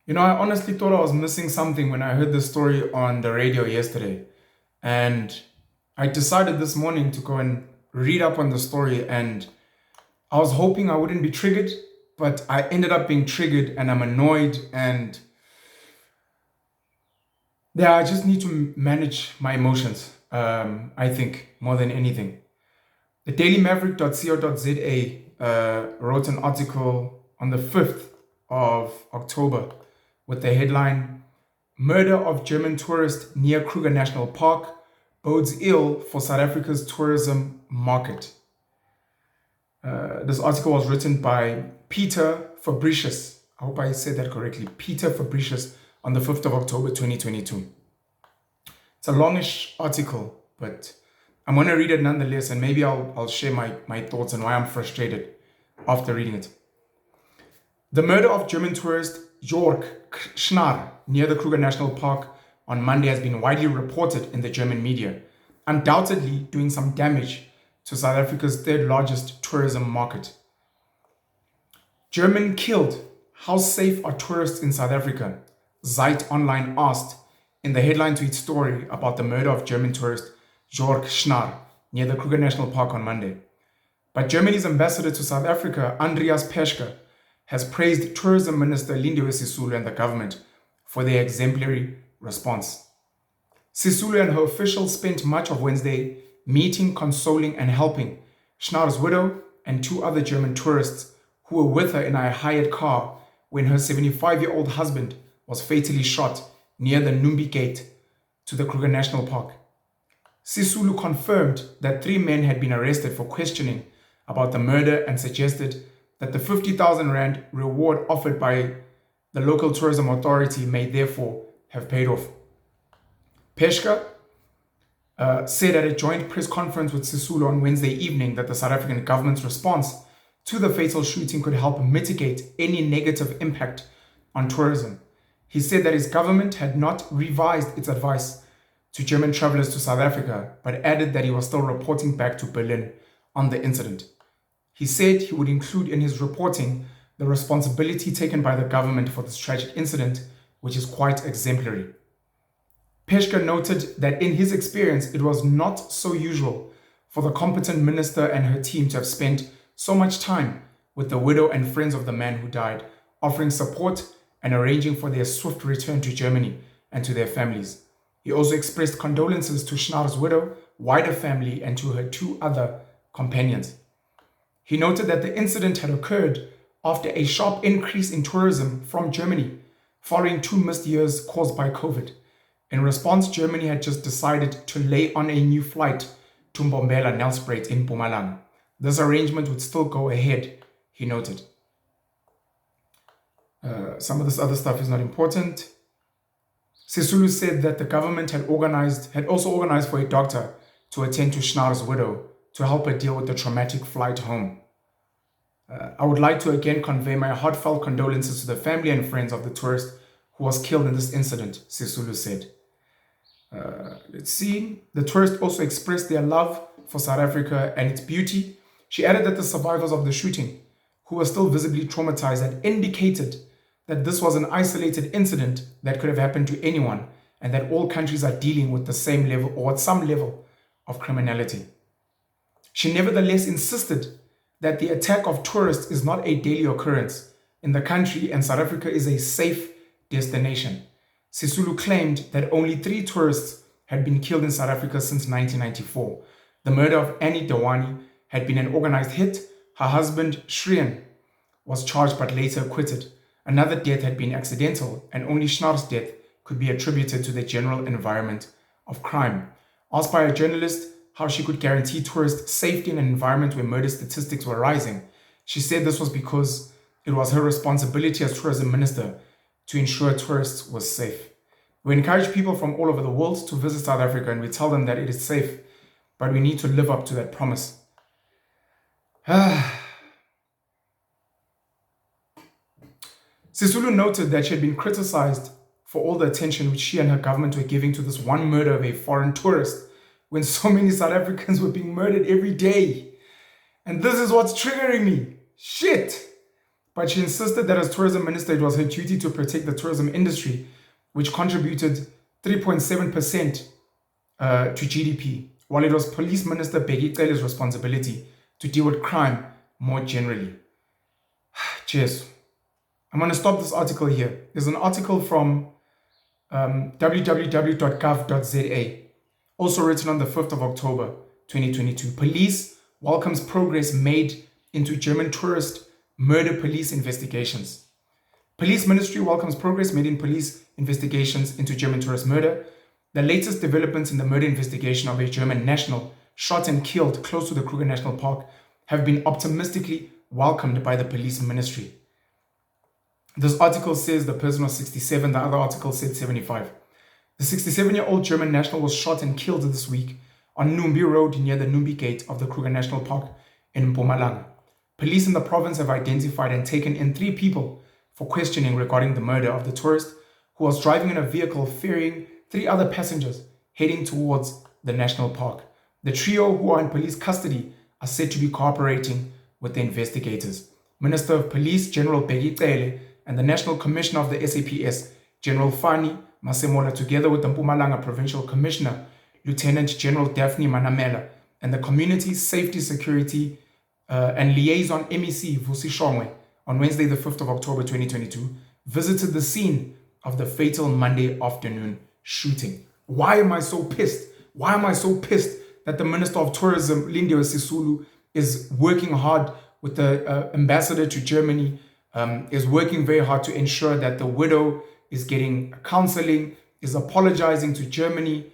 I honestly thought I was missing something when I heard the story on the radio yesterday. And I decided this morning to go and read up on the story. And I was hoping I wouldn't be triggered, but I ended up being triggered and I'm annoyed. And yeah, I just need to manage my emotions, I think, more than anything. The dailymaverick.co.za wrote an article on the 5th of October with the headline Murder of German Tourist near Kruger National Park bodes ill for South Africa's tourism market. This article was written by Peter Fabricius. I hope I said that correctly. Peter Fabricius on the 5th of October 2022. It's a longish article, but I'm going to read it nonetheless, and maybe I'll share my thoughts on why I'm frustrated after reading it. The murder of German tourist Jörg Schnar near the Kruger National Park on Monday has been widely reported in the German media, undoubtedly doing some damage to South Africa's third largest tourism market. German killed. How safe are tourists in South Africa? Zeit Online asked in the headline to its story about the murder of German tourist Jörg Schnar near the Kruger National Park on Monday. But Germany's ambassador to South Africa, Andreas Peschke, has praised Tourism Minister Lindiwe Sisulu and the government for their exemplary response. Sisulu and her officials spent much of Wednesday meeting, consoling, and helping Schnarr's widow and two other German tourists who were with her in a hired car when her 75-year-old husband was fatally shot near the Numbi Gate to the Kruger National Park. Sisulu confirmed that 3 men had been arrested for questioning about the murder and suggested that the 50,000 rand reward offered by the local tourism authority may therefore have paid off. Peshka said at a joint press conference with Sisulu on Wednesday evening that the South African government's response to the fatal shooting could help mitigate any negative impact on tourism. He said that his government had not revised its advice to German travelers to South Africa, but added that he was still reporting back to Berlin on the incident. He said he would include in his reporting the responsibility taken by the government for this tragic incident, which is quite exemplary. Peshka noted that in his experience, it was not so usual for the competent minister and her team to have spent so much time with the widow and friends of the man who died, offering support and arranging for their swift return to Germany and to their families. He also expressed condolences to Schnarr's widow, wider family, and to her 2 other companions. He noted that the incident had occurred after a sharp increase in tourism from Germany following 2 missed years caused by COVID. In response, Germany had just decided to lay on a new flight to Mbombela, Nelspruit in Mpumalanga. This arrangement would still go ahead, he noted. Some of this other stuff is not important. Sisulu said that the government had also organized for a doctor to attend to Schnarr's widow to help her deal with the traumatic flight home. I would like to again convey my heartfelt condolences to the family and friends of the tourist who was killed in this incident, Sisulu said. Let's see. The tourist also expressed their love for South Africa and its beauty. She added that the survivors of the shooting, who were still visibly traumatized, had indicated that this was an isolated incident that could have happened to anyone and that all countries are dealing with the same level or at some level of criminality. She nevertheless insisted that the attack of tourists is not a daily occurrence in the country and South Africa is a safe destination. Sisulu claimed that only 3 tourists had been killed in South Africa since 1994. The murder of Annie Dewani had been an organized hit. Her husband, Shrien, was charged but later acquitted. Another death had been accidental, and only Schnarr's death could be attributed to the general environment of crime. Asked by a journalist how she could guarantee tourists safety in an environment where murder statistics were rising, she said this was because it was her responsibility as tourism minister to ensure tourists were safe. We encourage people from all over the world to visit South Africa and we tell them that it is safe, but we need to live up to that promise. Sisulu noted that she had been criticized for all the attention which she and her government were giving to this one murder of a foreign tourist when so many South Africans were being murdered every day. And this is what's triggering me. Shit! but she insisted that as tourism minister, it was her duty to protect the tourism industry, which contributed 3.7% to GDP, while it was police minister Bheki Cele's responsibility to deal with crime more generally. Cheers. I'm going to stop this article here. There's an article from www.gov.za, also written on the 5th of October 2022. Police welcomes progress made into German tourist murder police investigations. Police Ministry welcomes progress made in police investigations into German tourist murder. The latest developments in the murder investigation of a German national shot and killed close to the Kruger National Park have been optimistically welcomed by the Police Ministry. This article says the person was 67, the other article said 75. The 67-year-old German national was shot and killed this week on Numbi Road near the Numbi Gate of the Kruger National Park in Mbombela. Police in the province have identified and taken in 3 people for questioning regarding the murder of the tourist who was driving in a vehicle ferrying 3 other passengers heading towards the national park. The trio who are in police custody are said to be cooperating with the investigators. Minister of Police General Bheki Cele and the National Commissioner of the SAPS, General Fani Masemola, together with the Mpumalanga Provincial Commissioner, Lieutenant General Daphne Manamela, and the Community Safety Security and Liaison MEC Vusi Shongwe on Wednesday the 5th of October 2022, visited the scene of the fatal Monday afternoon shooting. Why am I so pissed? Why am I so pissed that the Minister of Tourism, Lindiwe Sisulu, is working hard with the ambassador to Germany, is working very hard to ensure that the widow is getting counseling, is apologizing to Germany,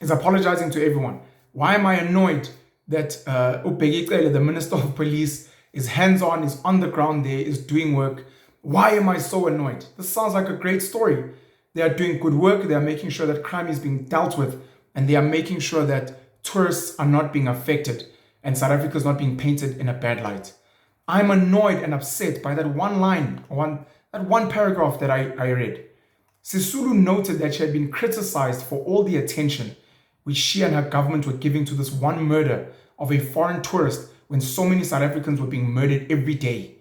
is apologizing to everyone. Why am I annoyed that Bheki Cele, the Minister of Police, is hands-on, is on the ground there, is doing work? Why am I so annoyed? This sounds like a great story. They are doing good work, they are making sure that crime is being dealt with, and they are making sure that tourists are not being affected and South Africa is not being painted in a bad light. I'm annoyed and upset by that one line, that one paragraph that I read. Sisulu noted that she had been criticized for all the attention which she and her government were giving to this one murder of a foreign tourist when so many South Africans were being murdered every day.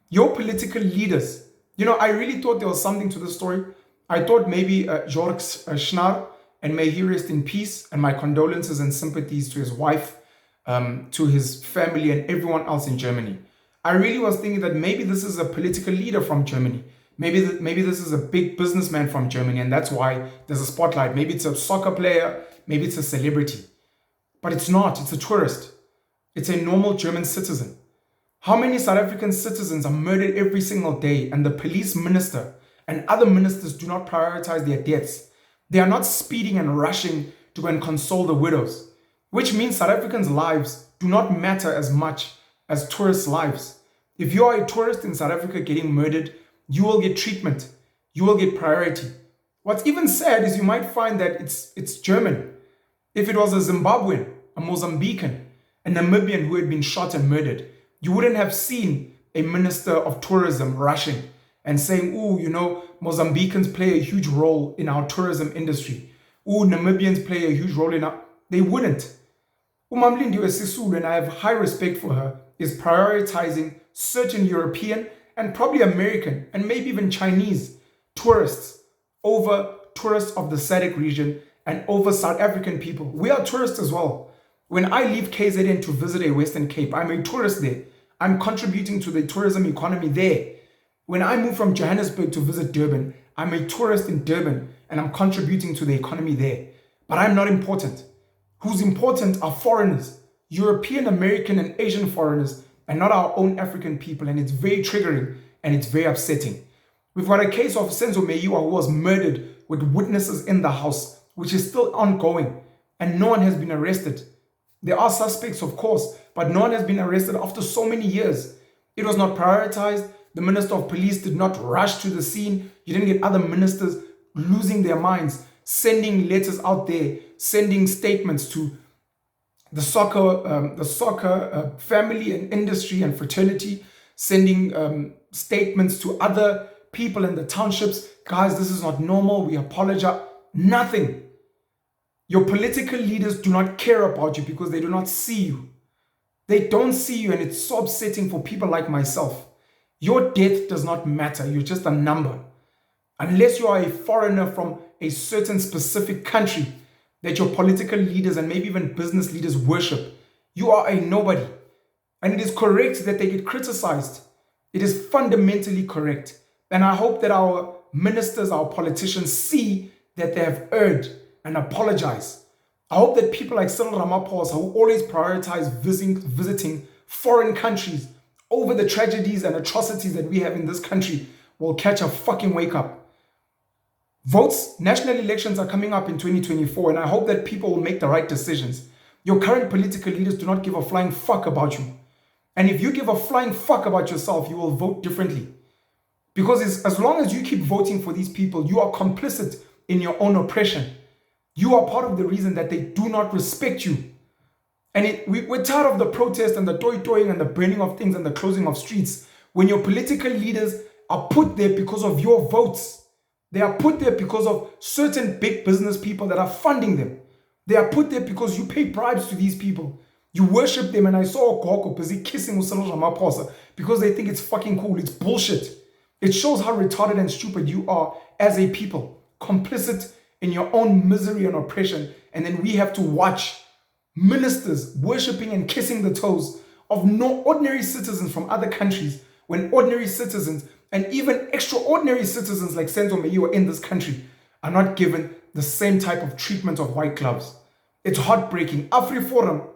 Your political leaders, I really thought there was something to this story. I thought maybe Jorg Schnar, and may he rest in peace, and my condolences and sympathies to his wife, to his family and everyone else in Germany. I really was thinking that maybe this is a political leader from Germany. Maybe this is a big businessman from Germany, and that's why there's a spotlight. Maybe it's a soccer player, maybe it's a celebrity. But it's not, it's a tourist. It's a normal German citizen. How many South African citizens are murdered every single day, and the police minister and other ministers do not prioritize their deaths? They are not speeding and rushing to go and console the widows, which means South Africans' lives do not matter as much as tourists' lives. If you are a tourist in South Africa getting murdered, you will get treatment. You will get priority. What's even sad is you might find that it's German. If it was a Zimbabwean, a Mozambican, a Namibian who had been shot and murdered, you wouldn't have seen a minister of tourism rushing and saying, Mozambicans play a huge role in our tourism industry. Namibians play a huge role in our... They wouldn't. Lindiwe Sisulu, and I have high respect for her, is prioritizing certain European and probably American and maybe even Chinese tourists over tourists of the SADC region and over South African people. We are tourists as well. When I leave KZN to visit a Western Cape, I'm a tourist there. I'm contributing to the tourism economy there. When I move from Johannesburg to visit Durban, I'm a tourist in Durban and I'm contributing to the economy there. But I'm not important. Who's important are foreigners, European, American, and Asian foreigners, and not our own African people. And it's very triggering and it's very upsetting. We've got a case of Senzo Meyiwa who was murdered with witnesses in the house, which is still ongoing, and no one has been arrested. There are suspects, of course, but no one has been arrested after so many years. It was not prioritized. The Minister of Police did not rush to the scene. You didn't get other ministers losing their minds, sending letters out there, sending statements to the soccer family and industry and fraternity, sending statements to other people in the townships. Guys, this is not normal. We apologize. Nothing. Your political leaders do not care about you because they do not see you. They don't see you, and it's so upsetting for people like myself. Your death does not matter. You're just a number. Unless you are a foreigner from a certain specific country that your political leaders and maybe even business leaders worship, you are a nobody. And it is correct that they get criticized. It is fundamentally correct. And I hope that our ministers, our politicians see that they have erred and apologize. I hope that people like Cyril Ramaphosa, who always prioritize visiting foreign countries over the tragedies and atrocities that we have in this country, will catch a fucking wake up. Votes, national elections are coming up in 2024, and I hope that people will make the right decisions. Your current political leaders do not give a flying fuck about you. And if you give a flying fuck about yourself, you will vote differently. Because as long as you keep voting for these people, you are complicit in your own oppression. You are part of the reason that they do not respect you. And we're tired of the protest and the toy-toying and the burning of things and the closing of streets when your political leaders are put there because of your votes. They are put there because of certain big business people that are funding them. They are put there because you pay bribes to these people. You worship them, and I saw a Gogo busy kissing Cyril Ramaphosa because they think it's fucking cool. It's bullshit. It shows how retarded and stupid you are as a people, complicit in your own misery and oppression, and then we have to watch ministers worshiping and kissing the toes of no ordinary citizens from other countries when ordinary citizens and even extraordinary citizens like Senzo Meyiwa in this country are not given the same type of treatment of white gloves. It's heartbreaking. AfriForum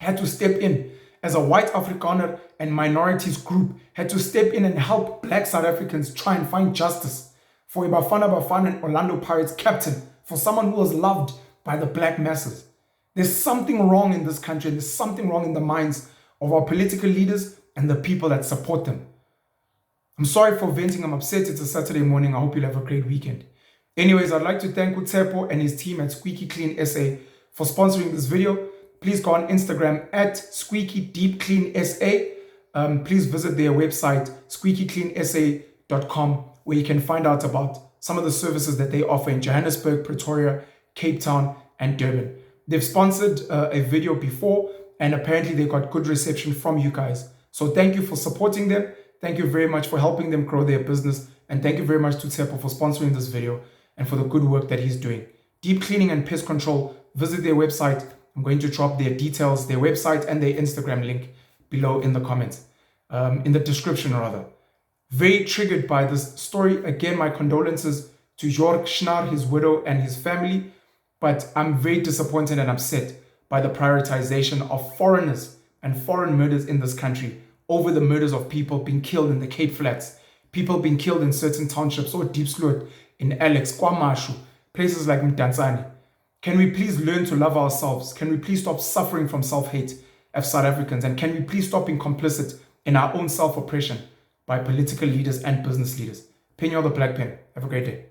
had to step in as a white Afrikaner and minorities group, had to step in and help black South Africans try and find justice for Bafana and Orlando Pirates captain, for someone who was loved by the black masses. There's something wrong in this country, and there's something wrong in the minds of our political leaders and the people that support them. I'm sorry for venting. I'm upset. It's a Saturday morning. I hope you'll have a great weekend. Anyways, I'd like to thank Tshepo and his team at Squeaky Clean SA for sponsoring this video. Please go on Instagram at Squeaky Deep Clean SA. Please visit their website, squeakycleansa.com, where you can find out about some of the services that they offer in Johannesburg, Pretoria, Cape Town, and Durban. They've sponsored a video before, and apparently they got good reception from you guys. So thank you for supporting them. Thank you very much for helping them grow their business. And thank you very much to Tshepo for sponsoring this video and for the good work that he's doing. Deep cleaning and pest control, visit their website. I'm going to drop their details, their website and their Instagram link below in the comments, in the description rather. Very triggered by this story. Again, my condolences to Jörg Schnar, his widow and his family. But I'm very disappointed and upset by the prioritization of foreigners and foreign murders in this country over the murders of people being killed in the Cape Flats, people being killed in certain townships or Deep Sloot, in Alex, KwaMashu, places like Mdantsane. Can we please learn to love ourselves? Can we please stop suffering from self-hate as South Africans? And can we please stop being complicit in our own self-oppression by political leaders and business leaders? Penny the Black Pen. Have a great day.